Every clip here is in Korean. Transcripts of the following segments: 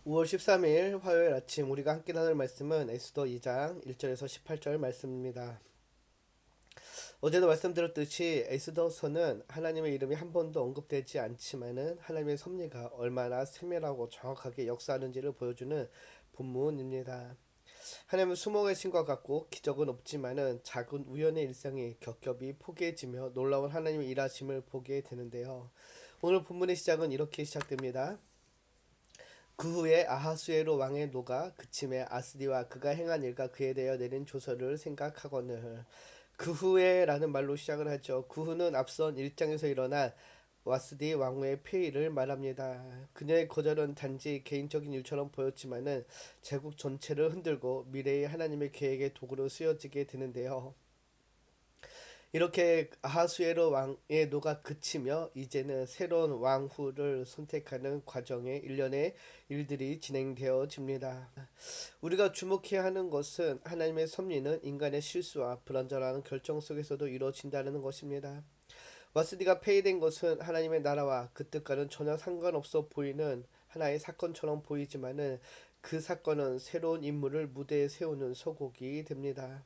5월 13일 화요일 아침 우리가 함께 나눌 말씀은 에스더 2장 1절에서 18절 말씀입니다. 어제도 말씀드렸듯이 에스더서는 하나님의 이름이 한 번도 언급되지 않지만은 하나님의 섭리가 얼마나 세밀하고 정확하게 역사하는지를 보여주는 본문입니다. 하나님은 수모 계신 것 같고 기적은 없지만은 작은 우연의 일상이 겹겹이 포개지며 놀라운 하나님의 일하심을 보게 되는데요. 오늘 본문의 시작은 이렇게 시작됩니다. 그 후에 아하수에로 왕의 노가 그침에 아스디와 그가 행한 일과 그에 대하여 내린 조서를 생각하거늘. 그 후에라는 말로 시작을 하죠. 그 후는 앞선 1장에서 일어난 와스디 왕후의 폐위를 말합니다. 그녀의 거절은 단지 개인적인 일처럼 보였지만은 제국 전체를 흔들고 미래의 하나님의 계획의 도구로 쓰여지게 되는데요. 이렇게 아하수에로 왕의 노가 그치며 이제는 새로운 왕후를 선택하는 과정에 일련의 일들이 진행되어집니다. 우리가 주목해야 하는 것은 하나님의 섭리는 인간의 실수와 불완전한 결정 속에서도 이루어진다는 것입니다. 와스디가 폐위된 것은 하나님의 나라와 그 뜻과는 전혀 상관없어 보이는 하나의 사건처럼 보이지만은 그 사건은 새로운 인물을 무대에 세우는 서곡이 됩니다.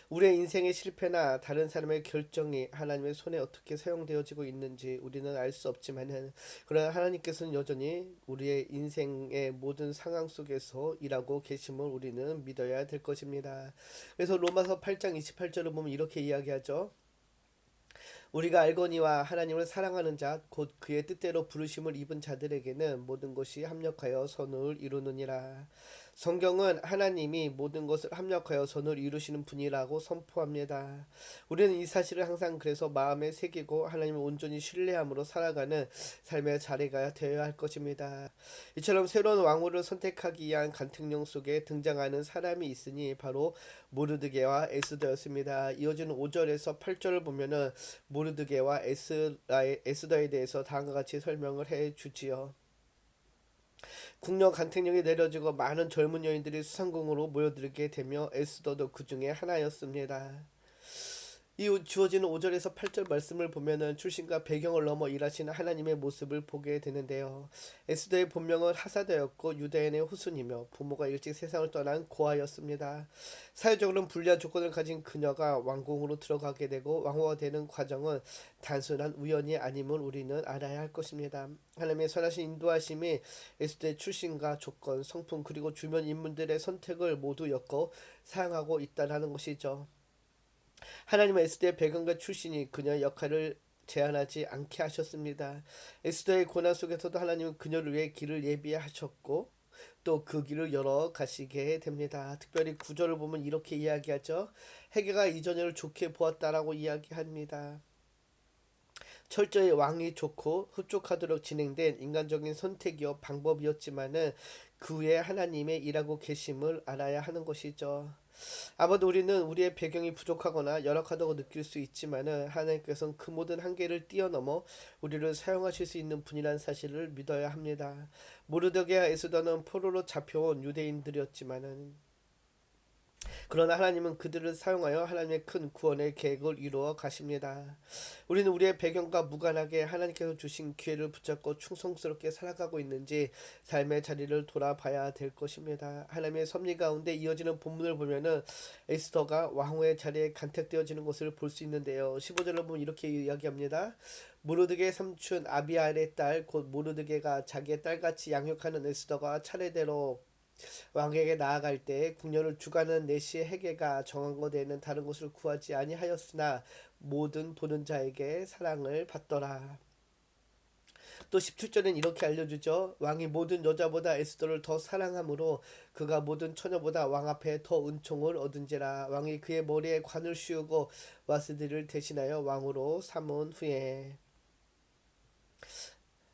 우리의 인생의 실패나 다른 사람의 결정이 하나님의 손에 어떻게 사용되어지고 있는지 우리는 알 수 없지만은 그러나 하나님께서는 여전히 우리의 인생의 모든 상황 속에서 일하고 계심을 우리는 믿어야 될 것입니다. 그래서 로마서 8장 28절을 보면 이렇게 이야기하죠. 우리가 알거니와 하나님을 사랑하는 자 곧 그의 뜻대로 부르심을 입은 자들에게는 모든 것이 합력하여 선을 이루느니라. 성경은 하나님이 모든 것을 합력하여 선을 이루시는 분이라고 선포합니다. 우리는 이 사실을 항상 그래서 마음에 새기고 하나님을 온전히 신뢰함으로 살아가는 삶의 자리가 되어야 할 것입니다. 이처럼 새로운 왕후를 선택하기 위한 간택령 속에 등장하는 사람이 있으니 바로 모르드게와 에스더였습니다. 이어지는 5절에서 8절을 보면은 모르드게와 에스더에 대해서 다음과 같이 설명을 해 주지요. 국녀 간택령이 내려지고 많은 젊은 여인들이 수상궁으로 모여들게 되며 에스더도 그 중에 하나였습니다. 이 주어지는 5절에서 8절 말씀을 보면은 출신과 배경을 넘어 일하시는 하나님의 모습을 보게 되는데요. 에스더의 본명은 하사더였고 유다인의 후손이며 부모가 일찍 세상을 떠난 고아였습니다. 사회적으로는 불리한 조건을 가진 그녀가 왕궁으로 들어가게 되고 왕후가 되는 과정은 단순한 우연이 아님을 우리는 알아야 할 것입니다. 하나님의 선하신 인도하심이 에스더의 출신과 조건, 성품 그리고 주변 인물들의 선택을 모두 엮어 사용하고 있다는 것이죠. 하나님은 에스더의 배경과 출신이 그녀의 역할을 제한하지 않게 하셨습니다. 에스더의 고난 속에서도 하나님은 그녀를 위해 길을 예비하셨고 또 그 길을 열어 가시게 됩니다. 특별히 구절을 보면 이렇게 이야기하죠. 헤게가 이전을 좋게 보았다라고 이야기합니다. 철저히 왕이 좋고 흡족하도록 진행된 인간적인 선택이요 방법이었지만은 그 후에 하나님의 일하고 계심을 알아야 하는 것이죠. 아마도 우리는 우리의 배경이 부족하거나 열악하다고 느낄 수 있지만은 하나님께서는 그 모든 한계를 뛰어넘어 우리를 사용하실 수 있는 분이라는 사실을 믿어야 합니다. 모르드게와 에스더는 포로로 잡혀온 유대인들이었지만은 그러나 하나님은 그들을 사용하여 하나님의 큰 구원의 계획을 이루어 가십니다. 우리는 우리의 배경과 무관하게 하나님께서 주신 기회를 붙잡고 충성스럽게 살아가고 있는지 삶의 자리를 돌아봐야 될 것입니다. 하나님의 섭리 가운데 이어지는 본문을 보면은 에스더가 왕후의 자리에 간택되어지는 것을 볼 수 있는데요. 15절을 보면 이렇게 이야기합니다. 모르드게의 삼촌 아비알의 딸 곧 모르드게가 자기의 딸같이 양육하는 에스더가 차례대로 왕에게 나아갈 때 궁녀를 주관하는 내시의 해계가 정한 것에는 다른 것을 구하지 아니하였으나 모든 보는 자에게 사랑을 받더라. 또 17절엔 이렇게 알려주죠. 왕이 모든 여자보다 에스더를 더 사랑하므로 그가 모든 처녀보다 왕 앞에 더 은총을 얻은지라. 왕이 그의 머리에 관을 씌우고 와스디를 대신하여 왕으로 삼은 후에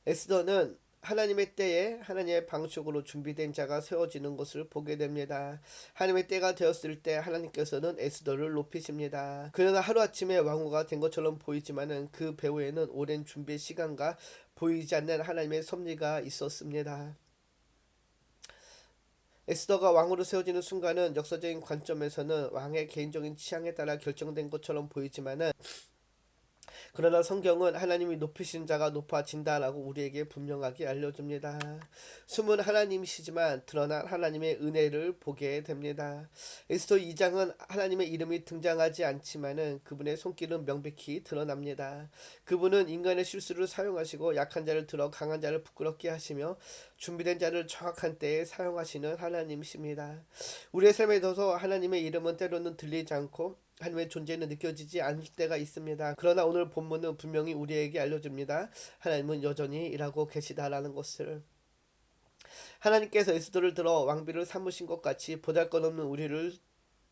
에스더는 하나님의 때에 하나님의 방식으로 준비된 자가 세워지는 것을 보게 됩니다. 하나님의 때가 되었을 때 하나님께서는 에스더를 높이십니다. 그러나 하루아침에 왕후가 된 것처럼 보이지만은 그 배후에는 오랜 준비 시간과 보이지 않는 하나님의 섭리가 있었습니다. 에스더가 왕으로 세워지는 순간은 역사적인 관점에서는 왕의 개인적인 취향에 따라 결정된 것처럼 보이지만은 그러나 성경은 하나님이 높이신 자가 높아진다라고 우리에게 분명하게 알려줍니다. 숨은 하나님이시지만 드러난 하나님의 은혜를 보게 됩니다. 에스더 2장은 하나님의 이름이 등장하지 않지만은 그분의 손길은 명백히 드러납니다. 그분은 인간의 실수를 사용하시고 약한 자를 들어 강한 자를 부끄럽게 하시며 준비된 자를 정확한 때에 사용하시는 하나님이십니다. 우리의 삶에 있어서 하나님의 이름은 때로는 들리지 않고 하나님의 존재는 느껴지지 않을 때가 있습니다. 그러나 오늘 본문은 분명히 우리에게 알려줍니다. 하나님은 여전히 일하고 계시다라는 것을. 하나님께서 에스더를 들어 왕비를 삼으신 것 같이 보잘것없는 우리를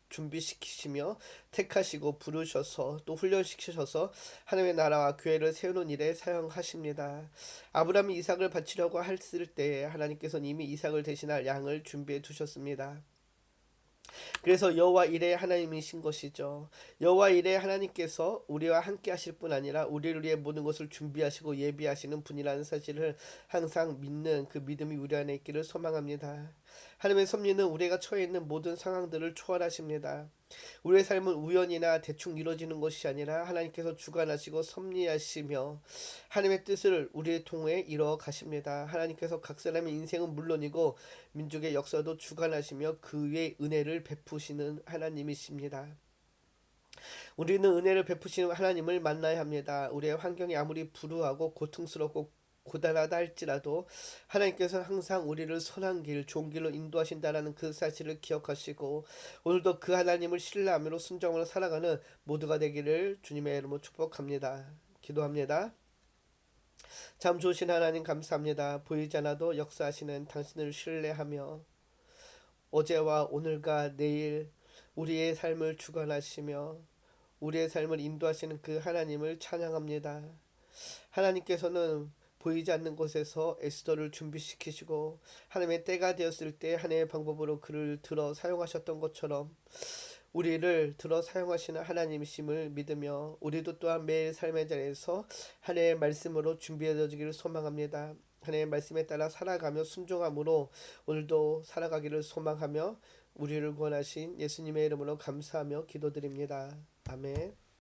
준비시키시며 택하시고 부르셔서 또 훈련시키셔서 하나님의 나라와 교회를 세우는 일에 사용하십니다. 아브라함이 이삭을 바치려고 했을 때에 하나님께서는 이미 이삭을 대신할 양을 준비해 두셨습니다. 그래서 여호와 일의 하나님이신 것이죠. 여호와 일의 하나님께서 우리와 함께 하실 뿐 아니라 우리를 위해 모든 것을 준비하시고 예비하시는 분이라는 사실을 항상 믿는 그 믿음이 우리 안에 있기를 소망합니다. 하나님의 섭리는 우리가 처해 있는 모든 상황들을 초월하십니다. 우리의 삶은 우연이나 대충 이루어지는 것이 아니라 하나님께서 주관하시고 섭리하시며 하나님의 뜻을 우리의 통해 이루어 가십니다. 하나님께서 각 사람의 인생은 물론이고 민족의 역사도 주관하시며 그 위에 은혜를 베푸시는 하나님이십니다. 우리는 은혜를 베푸시는 하나님을 만나야 합니다. 우리의 환경이 아무리 불우하고 고통스럽고 고단하다 할지라도 하나님께서는 항상 우리를 선한 길, 좋은 길로 인도하신다라는 그 사실을 기억하시고 오늘도 그 하나님을 신뢰하며 순종으로 살아가는 모두가 되기를 주님의 이름으로 축복합니다. 기도합니다. 참 좋으신 하나님 감사합니다. 보이지 않아도 역사하시는 당신을 신뢰하며 어제와 오늘과 내일 우리의 삶을 주관하시며 우리의 삶을 인도하시는 그 하나님을 찬양합니다. 하나님께서는 보이지 않는 곳에서 에스더를 준비시키시고 하나님의 때가 되었을 때 하나님의 방법으로 그를 들어 사용하셨던 것처럼 우리를 들어 사용하시는 하나님이심을 믿으며 우리도 또한 매일 삶의 자리에서 하나님의 말씀으로 준비해지기를 소망합니다. 하나님의 말씀에 따라 살아가며 순종함으로 오늘도 살아가기를 소망하며 우리를 구원하신 예수님의 이름으로 감사하며 기도드립니다. 아멘.